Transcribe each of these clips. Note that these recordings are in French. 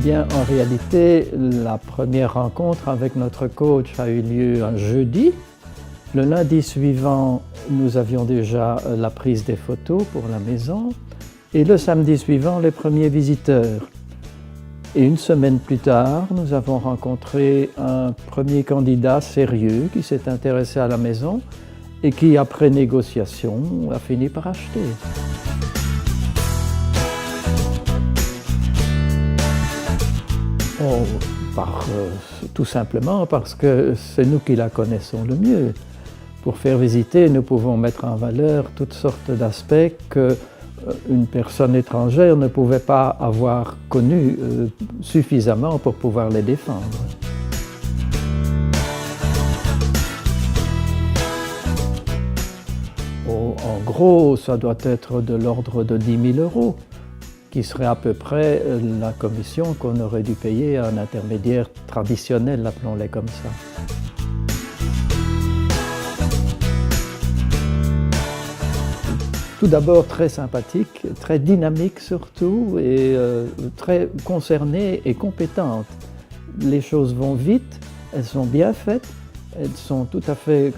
Bien, en réalité, la première rencontre avec notre coach a eu lieu un jeudi. Le lundi suivant, nous avions déjà la prise des photos pour la maison. Et le samedi suivant, les premiers visiteurs. Et une semaine plus tard, nous avons rencontré un premier candidat sérieux qui s'est intéressé à la maison et qui, après négociation, a fini par acheter. Tout simplement parce que c'est nous qui la connaissons le mieux. Pour faire visiter, nous pouvons mettre en valeur toutes sortes d'aspects qu'une personne étrangère ne pouvait pas avoir connus suffisamment pour pouvoir les défendre. En gros, ça doit être de l'ordre de 10 000 €, qui serait à peu près la commission qu'on aurait dû payer à un intermédiaire traditionnel, appelons-les comme ça. Tout d'abord très sympathique, très dynamique surtout, et très concernée et compétente. Les choses vont vite, elles sont bien faites, elles sont tout à fait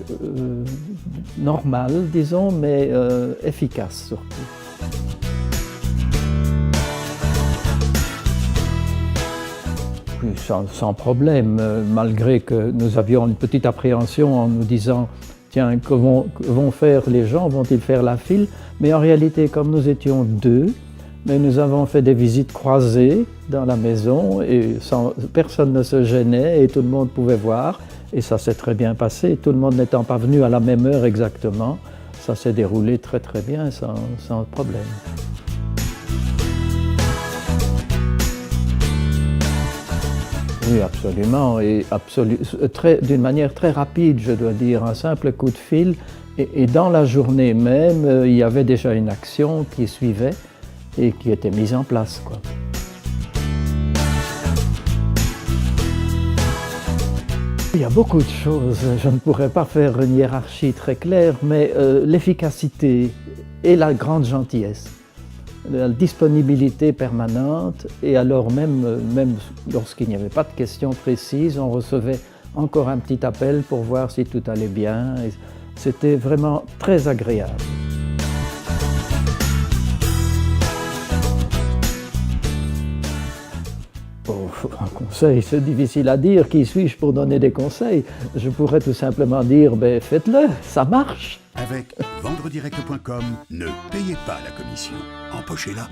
normales, disons, mais efficaces surtout. Oui, sans problème, malgré que nous avions une petite appréhension en nous disant « Tiens, que vont faire les gens? Vont-ils faire la file ?» Mais en réalité, comme nous étions deux, mais nous avons fait des visites croisées dans la maison et personne ne se gênait et tout le monde pouvait voir. Et ça s'est très bien passé, tout le monde n'étant pas venu à la même heure exactement. Ça s'est déroulé très très bien, sans problème. Oui, absolument, et d'une manière très rapide, je dois dire, un simple coup de fil. Et dans la journée même, il y avait déjà une action qui suivait et qui était mise en place, quoi. Il y a beaucoup de choses, je ne pourrais pas faire une hiérarchie très claire, mais l'efficacité et la grande gentillesse. La disponibilité permanente, et alors même lorsqu'il n'y avait pas de questions précises, on recevait encore un petit appel pour voir si tout allait bien. C'était vraiment très agréable. Un conseil, c'est difficile à dire. Qui suis-je pour donner des conseils? Je pourrais tout simplement dire, faites-le, ça marche. Avec vendredirect.com, ne payez pas la commission, empochez-la.